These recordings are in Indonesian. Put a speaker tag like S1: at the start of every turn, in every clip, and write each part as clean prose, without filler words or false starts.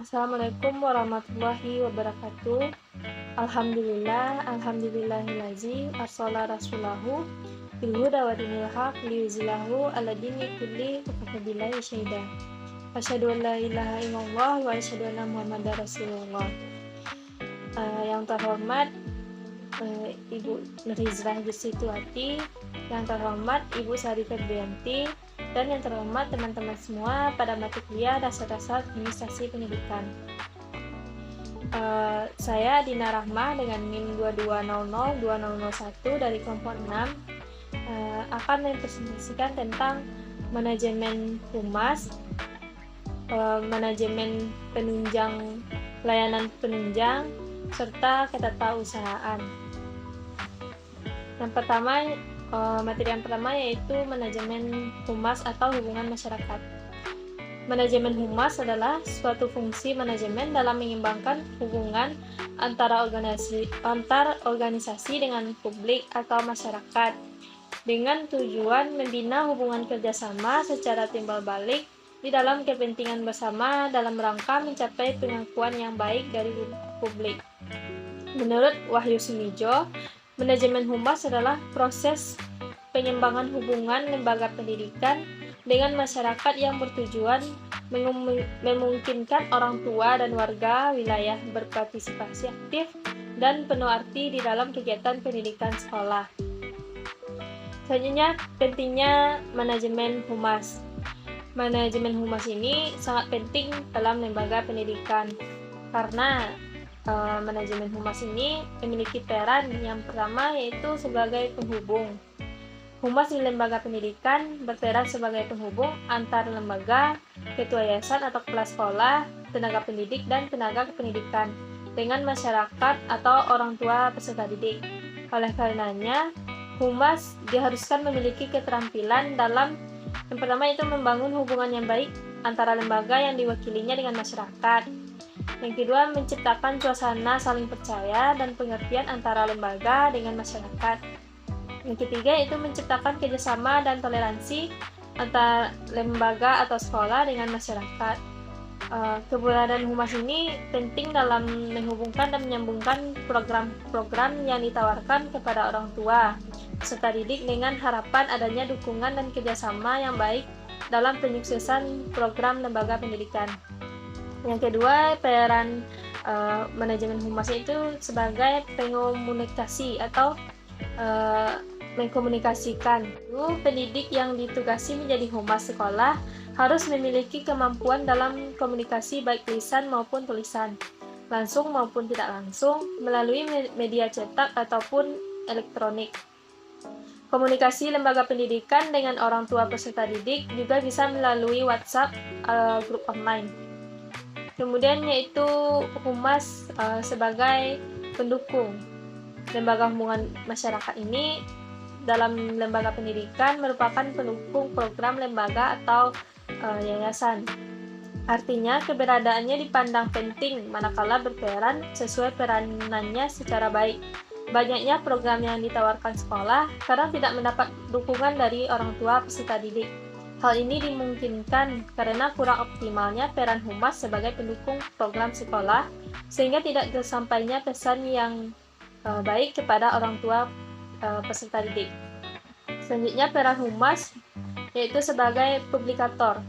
S1: Assalamualaikum warahmatullahi wabarakatuh. Alhamdulillahillazi arsala rasulahu bil huda wa dinil haq liyuzhilahu ala dini kulli wa kafa billahi syahida. Asyhadu an la ilaha illallah wa asyhadu anna Muhammadar Rasulullah. Yang terhormat Ibu Nurizrah Jusituati, yang terhormat Ibu Sari Febrianti, dan yang terhormat teman-teman semua pada mata kuliah dasar-dasar administrasi pendidikan. Saya Dina Rahmah dengan NIM 22002001 dari kelompok 6 akan mempresentasikan tentang manajemen humas, manajemen penunjang, layanan penunjang, serta ketatausahaan. Materi yang pertama yaitu manajemen humas atau hubungan masyarakat. Manajemen humas adalah suatu fungsi manajemen dalam mengembangkan hubungan antar organisasi dengan publik atau masyarakat dengan tujuan membina hubungan kerjasama secara timbal balik di dalam kepentingan bersama dalam rangka mencapai pengakuan yang baik dari publik. Menurut Wahyu Sumijo, manajemen humas adalah proses pengembangan hubungan lembaga pendidikan dengan masyarakat yang bertujuan memungkinkan orang tua dan warga wilayah berpartisipasi aktif dan penuh arti di dalam kegiatan pendidikan sekolah. Selanjutnya, pentingnya manajemen humas. Manajemen humas ini sangat penting dalam lembaga pendidikan karena manajemen humas ini memiliki peran yang pertama yaitu sebagai penghubung. Humas di lembaga pendidikan berperan sebagai penghubung antar lembaga, ketua yayasan atau kepala sekolah, tenaga pendidik dan tenaga kependidikan dengan masyarakat atau orang tua peserta didik. Oleh karenanya, humas diharuskan memiliki keterampilan dalam yang pertama itu membangun hubungan yang baik antara lembaga yang diwakilinya dengan masyarakat. Yang kedua, menciptakan suasana saling percaya dan pengertian antara lembaga dengan masyarakat. Yang ketiga, itu menciptakan kerjasama dan toleransi antara lembaga atau sekolah dengan masyarakat. Keberadaan humas ini penting dalam menghubungkan dan menyambungkan program-program yang ditawarkan kepada orang tua peserta didik dengan harapan adanya dukungan dan kerjasama yang baik dalam penyuksesan program lembaga pendidikan. Yang kedua, peran manajemen humas itu sebagai pengomunikasi atau mengkomunikasikan. Pendidik yang ditugasi menjadi humas sekolah harus memiliki kemampuan dalam komunikasi baik lisan maupun tulisan, langsung maupun tidak langsung, melalui media cetak ataupun elektronik. Komunikasi lembaga pendidikan dengan orang tua peserta didik juga bisa melalui WhatsApp, grup online. Kemudian yaitu humas sebagai pendukung. Lembaga hubungan masyarakat ini dalam lembaga pendidikan merupakan pendukung program lembaga atau yayasan. Artinya keberadaannya dipandang penting manakala berperan sesuai peranannya secara baik. Banyaknya program yang ditawarkan sekolah kadang tidak mendapat dukungan dari orang tua peserta didik. Hal ini dimungkinkan karena kurang optimalnya peran humas sebagai pendukung program sekolah, sehingga tidak tersampainya pesan yang baik kepada orang tua peserta didik. Selanjutnya, peran humas yaitu sebagai publikator.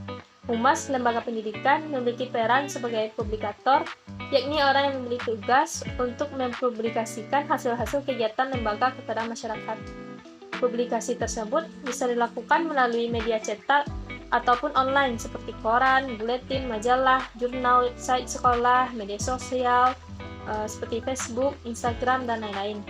S1: Humas lembaga pendidikan memiliki peran sebagai publikator, yakni orang yang memiliki tugas untuk mempublikasikan hasil-hasil kegiatan lembaga kepada masyarakat. Publikasi tersebut bisa dilakukan melalui media cetak ataupun online seperti koran, buletin, majalah, jurnal, website sekolah, media sosial seperti Facebook, Instagram, dan lain-lain.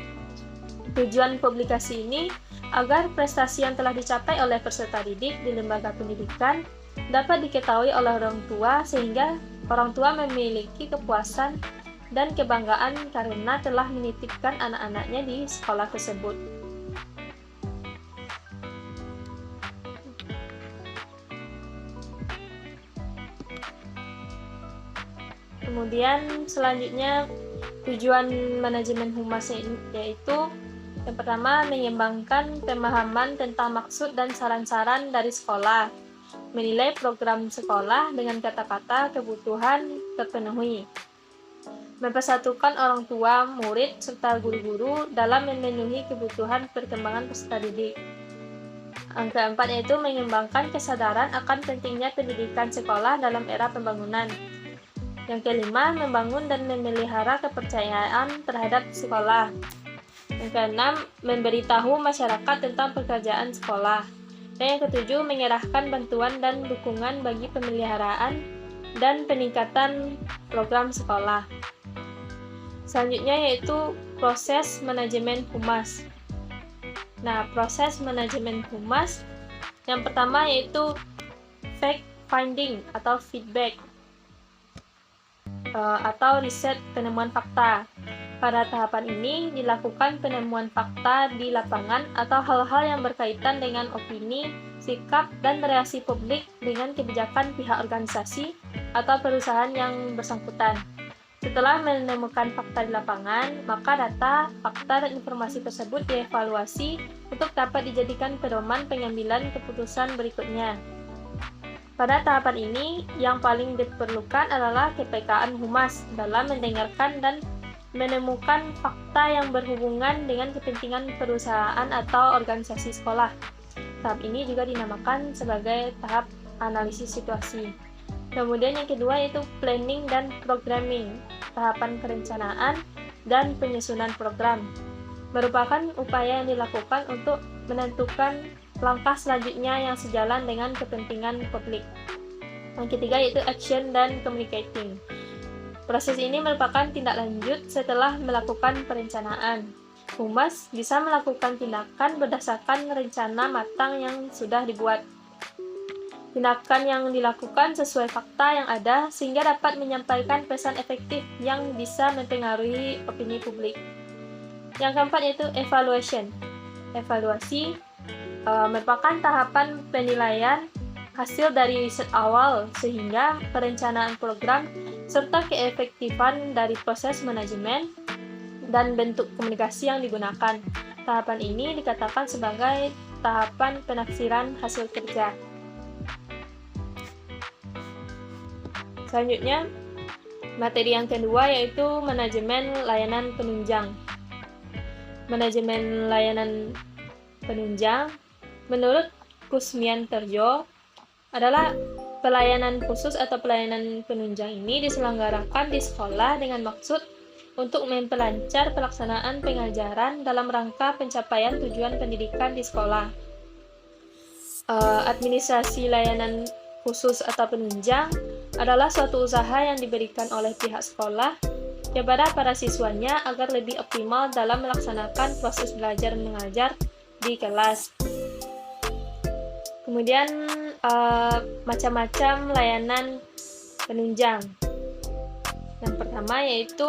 S1: Tujuan publikasi ini agar prestasi yang telah dicapai oleh peserta didik di lembaga pendidikan dapat diketahui oleh orang tua sehingga orang tua memiliki kepuasan dan kebanggaan karena telah menitipkan anak-anaknya di sekolah tersebut. Kemudian selanjutnya tujuan manajemen humas yaitu yang pertama mengembangkan pemahaman tentang maksud dan saran-saran dari sekolah, menilai program sekolah dengan kata-kata, kebutuhan, terpenuhi. Mempersatukan orang tua, murid, serta guru-guru dalam memenuhi kebutuhan perkembangan peserta didik. Yang keempat yaitu mengembangkan kesadaran akan pentingnya pendidikan sekolah dalam era pembangunan. Yang kelima, membangun dan memelihara kepercayaan terhadap sekolah. Yang keenam, memberitahu masyarakat tentang pekerjaan sekolah. Dan yang ketujuh, mengerahkan bantuan dan dukungan bagi pemeliharaan dan peningkatan program sekolah. Selanjutnya yaitu proses manajemen humas. Nah, proses manajemen humas yang pertama yaitu fact finding atau feedback atau riset penemuan fakta. Pada tahapan ini dilakukan penemuan fakta di lapangan atau hal-hal yang berkaitan dengan opini, sikap, dan reaksi publik dengan kebijakan pihak organisasi atau perusahaan yang bersangkutan. Setelah menemukan fakta di lapangan, maka data, fakta, dan informasi tersebut dievaluasi untuk dapat dijadikan pedoman pengambilan keputusan berikutnya. Pada tahapan ini, yang paling diperlukan adalah kepekaan humas dalam mendengarkan dan menemukan fakta yang berhubungan dengan kepentingan perusahaan atau organisasi sekolah. Tahap ini juga dinamakan sebagai tahap analisis situasi. Kemudian yang kedua yaitu planning dan programming, tahapan perencanaan dan penyusunan program. Merupakan upaya yang dilakukan untuk menentukan langkah selanjutnya yang sejalan dengan kepentingan publik. Yang ketiga yaitu action dan communicating. Proses ini merupakan tindak lanjut setelah melakukan perencanaan. Humas bisa melakukan tindakan berdasarkan rencana matang yang sudah dibuat. Tindakan yang dilakukan sesuai fakta yang ada sehingga dapat menyampaikan pesan efektif yang bisa mempengaruhi opini publik. Yang keempat yaitu evaluation. Evaluasi merupakan tahapan penilaian hasil dari riset awal sehingga perencanaan program serta keefektifan dari proses manajemen dan bentuk komunikasi yang digunakan. Tahapan ini dikatakan sebagai tahapan penafsiran hasil kerja. Selanjutnya, materi yang kedua yaitu manajemen layanan penunjang. Manajemen layanan penunjang menurut Kusmian Terjo adalah pelayanan khusus atau pelayanan penunjang ini diselenggarakan di sekolah dengan maksud untuk memperlancar pelaksanaan pengajaran dalam rangka pencapaian tujuan pendidikan di sekolah. Administrasi layanan khusus atau penunjang adalah suatu usaha yang diberikan oleh pihak sekolah kepada para siswanya agar lebih optimal dalam melaksanakan proses belajar mengajar di kelas. Kemudian macam-macam layanan penunjang. Yang pertama yaitu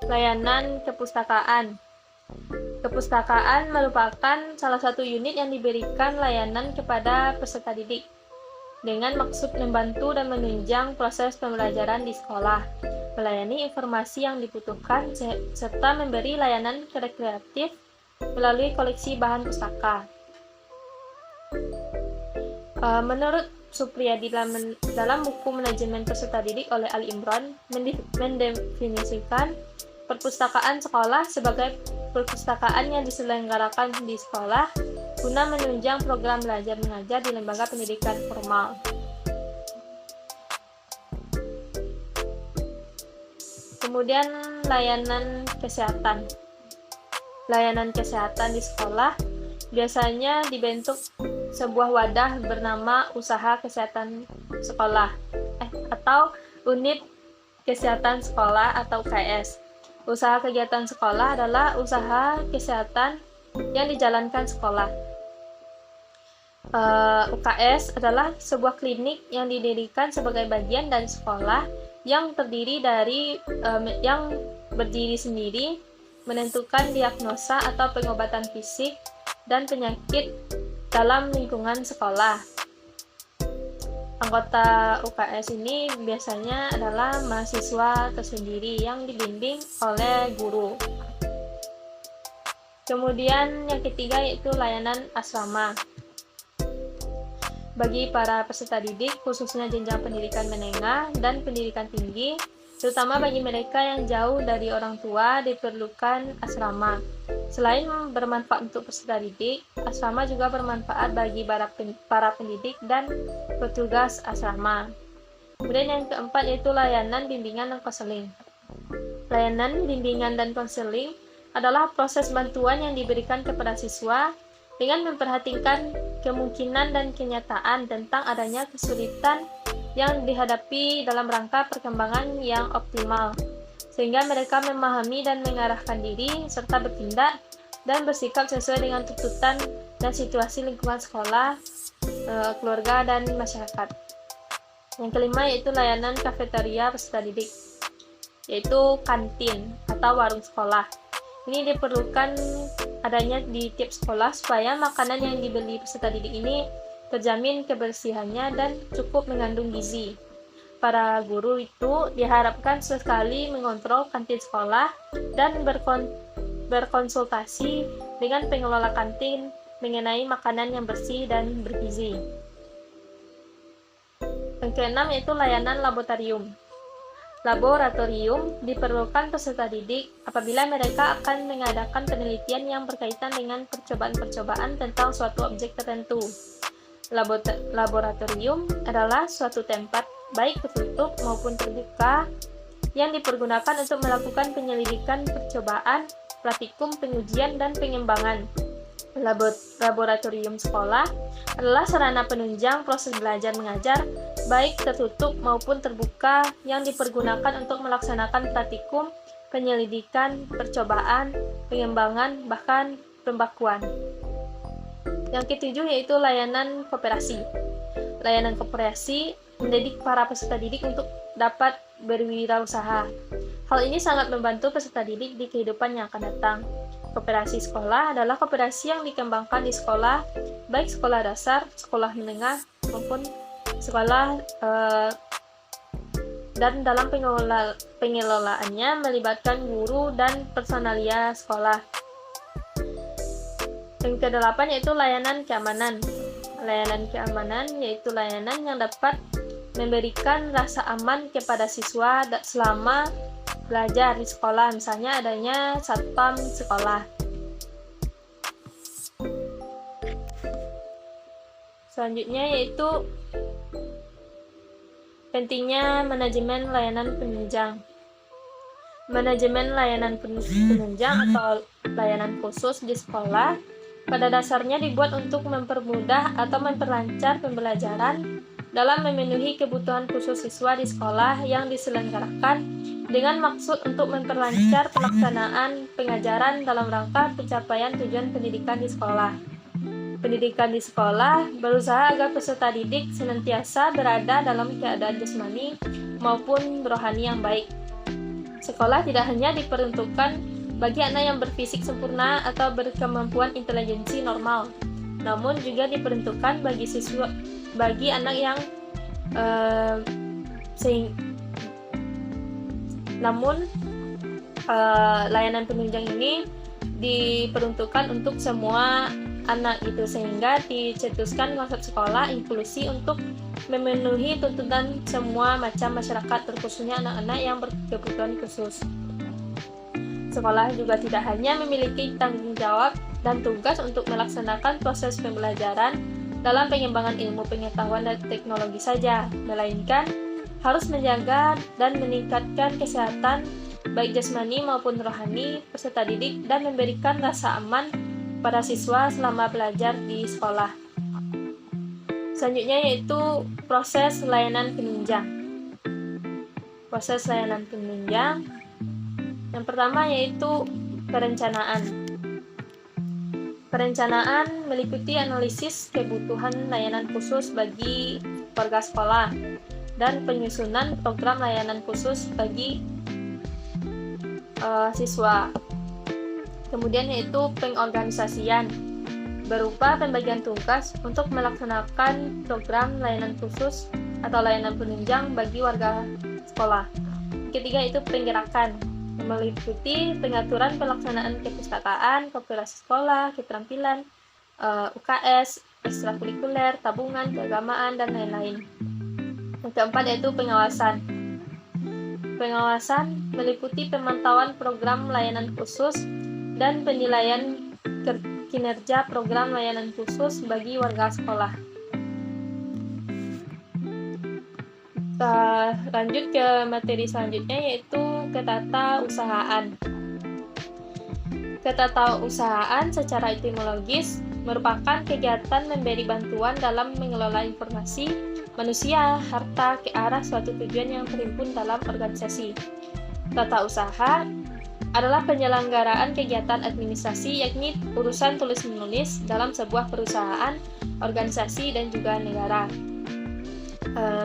S1: layanan kepustakaan. Kepustakaan merupakan salah satu unit yang diberikan layanan kepada peserta didik dengan maksud membantu dan menunjang proses pembelajaran di sekolah, melayani informasi yang dibutuhkan, serta memberi layanan rekreatif melalui koleksi bahan pustaka. Menurut Supriyadi dalam buku Manajemen Peserta Didik oleh Ali Imran mendefinisikan perpustakaan sekolah sebagai perpustakaan yang diselenggarakan di sekolah guna menunjang program belajar mengajar di lembaga pendidikan formal. Kemudian layanan kesehatan. Layanan kesehatan di sekolah biasanya dibentuk sebuah wadah bernama Usaha Kesehatan Sekolah atau Unit Kesehatan Sekolah atau UKS. Usaha kegiatan sekolah adalah usaha kesehatan yang dijalankan sekolah. UKS adalah sebuah klinik yang didirikan sebagai bagian dari sekolah yang berdiri sendiri, menentukan diagnosa atau pengobatan fisik dan penyakit dalam lingkungan sekolah. Anggota UKS ini biasanya adalah mahasiswa tersendiri yang dibimbing oleh guru. Kemudian yang ketiga yaitu layanan asrama. bagi para peserta didik, khususnya jenjang pendidikan menengah dan pendidikan tinggi, terutama bagi mereka yang jauh dari orang tua, diperlukan asrama. Selain bermanfaat untuk peserta didik, asrama juga bermanfaat bagi para pendidik dan petugas asrama. Kemudian yang keempat yaitu layanan bimbingan dan konseling. Layanan bimbingan dan konseling adalah proses bantuan yang diberikan kepada siswa dengan memperhatikan kemungkinan dan kenyataan tentang adanya kesulitan yang dihadapi dalam rangka perkembangan yang optimal, sehingga mereka memahami dan mengarahkan diri serta bertindak dan bersikap sesuai dengan tuntutan dan situasi lingkungan sekolah, keluarga, dan masyarakat. Yang kelima yaitu layanan kafeteria peserta didik, yaitu kantin atau warung sekolah. Ini diperlukan adanya di tiap sekolah supaya makanan yang dibeli peserta didik ini terjamin kebersihannya dan cukup mengandung gizi. Para guru itu diharapkan sekali mengontrol kantin sekolah dan berkonsultasi dengan pengelola kantin mengenai makanan yang bersih dan bergizi. Yang keenam yaitu layanan laboratorium. Laboratorium diperlukan peserta didik apabila mereka akan mengadakan penelitian yang berkaitan dengan percobaan-percobaan tentang suatu objek tertentu. Laboratorium adalah suatu tempat, baik tertutup maupun terbuka, yang dipergunakan untuk melakukan penyelidikan percobaan, praktikum, pengujian, dan pengembangan. Laboratorium sekolah adalah sarana penunjang proses belajar mengajar, baik tertutup maupun terbuka, yang dipergunakan untuk melaksanakan praktikum, penyelidikan, percobaan, pengembangan, bahkan pembakuan. Yang ketujuh yaitu layanan koperasi. Layanan koperasi mendidik para peserta didik untuk dapat berwirausaha. Hal ini sangat membantu peserta didik di kehidupan yang akan datang. Koperasi sekolah adalah koperasi yang dikembangkan di sekolah, baik sekolah dasar, sekolah menengah, maupun sekolah dan dalam pengelolaannya melibatkan guru dan personalia sekolah. Yang kedelapan yaitu layanan keamanan. Layanan keamanan yaitu layanan yang dapat memberikan rasa aman kepada siswa selama belajar di sekolah, misalnya adanya satpam sekolah. Selanjutnya yaitu pentingnya manajemen layanan penunjang. Manajemen layanan penunjang atau layanan khusus di sekolah pada dasarnya dibuat untuk mempermudah atau memperlancar pembelajaran dalam memenuhi kebutuhan khusus siswa di sekolah yang diselenggarakan dengan maksud untuk memperlancar pelaksanaan pengajaran dalam rangka pencapaian tujuan pendidikan di sekolah. Pendidikan di sekolah berusaha agar peserta didik senantiasa berada dalam keadaan jasmani maupun rohani yang baik. Sekolah tidak hanya diperuntukkan bagi anak yang berfisik sempurna atau berkemampuan intelijensi normal, namun juga diperuntukkan bagi anak yang layanan penunjang ini diperuntukkan untuk semua anak itu, sehingga dicetuskan konsep sekolah inklusi untuk memenuhi tuntutan semua macam masyarakat, terkhususnya anak-anak yang berkebutuhan khusus. Sekolah juga tidak hanya memiliki tanggung jawab dan tugas untuk melaksanakan proses pembelajaran dalam pengembangan ilmu pengetahuan dan teknologi saja, melainkan harus menjaga dan meningkatkan kesehatan baik jasmani maupun rohani peserta didik dan memberikan rasa aman pada siswa selama belajar di sekolah. Selanjutnya yaitu proses layanan penunjang. Proses layanan penunjang yang pertama yaitu perencanaan. Perencanaan meliputi analisis kebutuhan layanan khusus bagi warga sekolah dan penyusunan program layanan khusus bagi siswa. Kemudian yaitu pengorganisasian, berupa pembagian tugas untuk melaksanakan program layanan khusus atau layanan penunjang bagi warga sekolah. Ketiga itu penggerakan, meliputi pengaturan pelaksanaan kepustakaan, kooperasi sekolah, keterampilan, UKS, ekstrakurikuler, tabungan, keagamaan, dan lain-lain. Yang keempat yaitu pengawasan. Pengawasan meliputi pemantauan program layanan khusus dan penilaian kinerja program layanan khusus bagi warga sekolah. Lanjut ke materi selanjutnya yaitu ketatausahaan. Ketatausahaan secara etimologis merupakan kegiatan memberi bantuan dalam mengelola informasi, manusia, harta ke arah suatu tujuan yang terhimpun dalam organisasi. Tata usaha adalah penyelenggaraan kegiatan administrasi, yakni urusan tulis-menulis dalam sebuah perusahaan, organisasi, dan juga negara.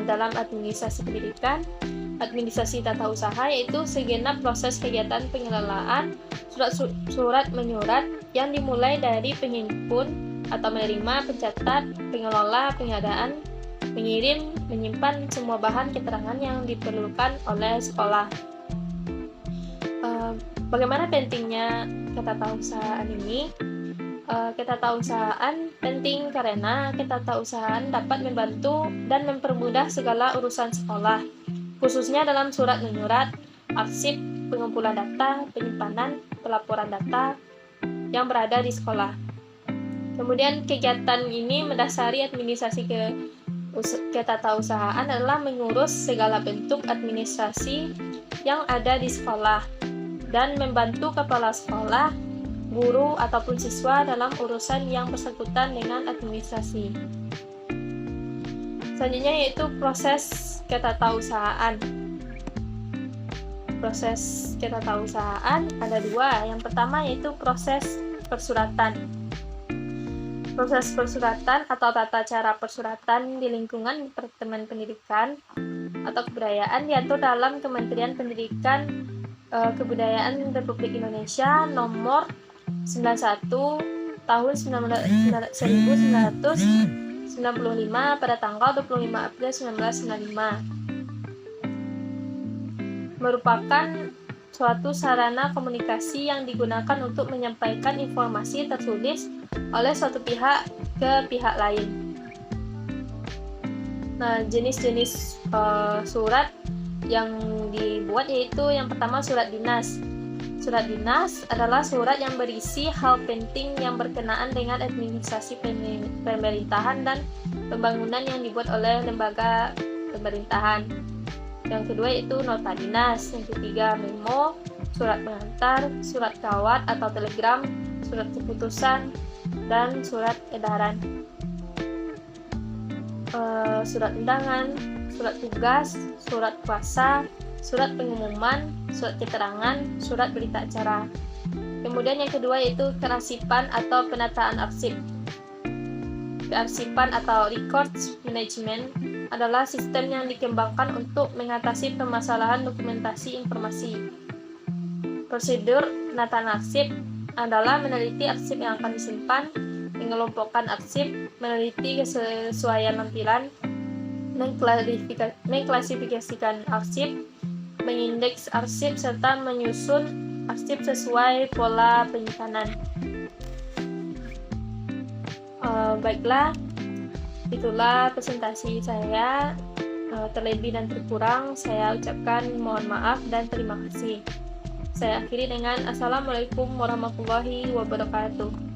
S1: Dalam administrasi pendidikan, administrasi tata usaha yaitu segenap proses kegiatan pengelolaan surat menyurat yang dimulai dari penghimpun atau menerima, pencatat, pengelola, pengadaan, mengirim, menyimpan semua bahan keterangan yang diperlukan oleh sekolah. Bagaimana pentingnya ketatausahaan ini? Ketatausahaan penting karena ketatausahaan dapat membantu dan mempermudah segala urusan sekolah, khususnya dalam surat menyurat, arsip, pengumpulan data, penyimpanan, pelaporan data yang berada di sekolah. Kemudian kegiatan ini mendasari administrasi ketatausahaan adalah mengurus segala bentuk administrasi yang ada di sekolah dan membantu kepala sekolah, guru, ataupun siswa dalam urusan yang bersangkutan dengan administrasi. Selanjutnya yaitu proses ketatausahaan. Proses ketatausahaan ada dua. Yang pertama yaitu proses persuratan. Proses persuratan atau tata cara persuratan di lingkungan Departemen Pendidikan atau Kebudayaan diatur dalam Kementerian Pendidikan Kebudayaan Republik Indonesia nomor 91 tahun 1995 pada tanggal 25 April 1995. Merupakan suatu sarana komunikasi yang digunakan untuk menyampaikan informasi tertulis oleh suatu pihak ke pihak lain. Nah, jenis-jenis surat yang dibuat yaitu yang pertama surat dinas. Surat dinas adalah surat yang berisi hal penting yang berkenaan dengan administrasi pemerintahan dan pembangunan yang dibuat oleh lembaga pemerintahan. Yang kedua yaitu nota dinas. Yang ketiga memo, surat pengantar, surat kawat atau telegram, surat keputusan, dan surat edaran. Surat undangan, surat tugas, surat kuasa, surat pengumuman, surat keterangan, surat berita acara. Kemudian yang kedua yaitu kearsipan atau penataan arsip. Kearsipan atau records management adalah sistem yang dikembangkan untuk mengatasi permasalahan dokumentasi informasi. Prosedur penataan arsip adalah meneliti arsip yang akan disimpan, mengelompokkan arsip, meneliti kesesuaian tampilan, mengklasifikasikan arsip, mengindeks arsip, serta menyusun arsip sesuai pola penyimpanan. Baiklah, itulah presentasi saya. Terlebih dan terkurang saya ucapkan mohon maaf dan terima kasih. Saya akhiri dengan Assalamualaikum warahmatullahi wabarakatuh.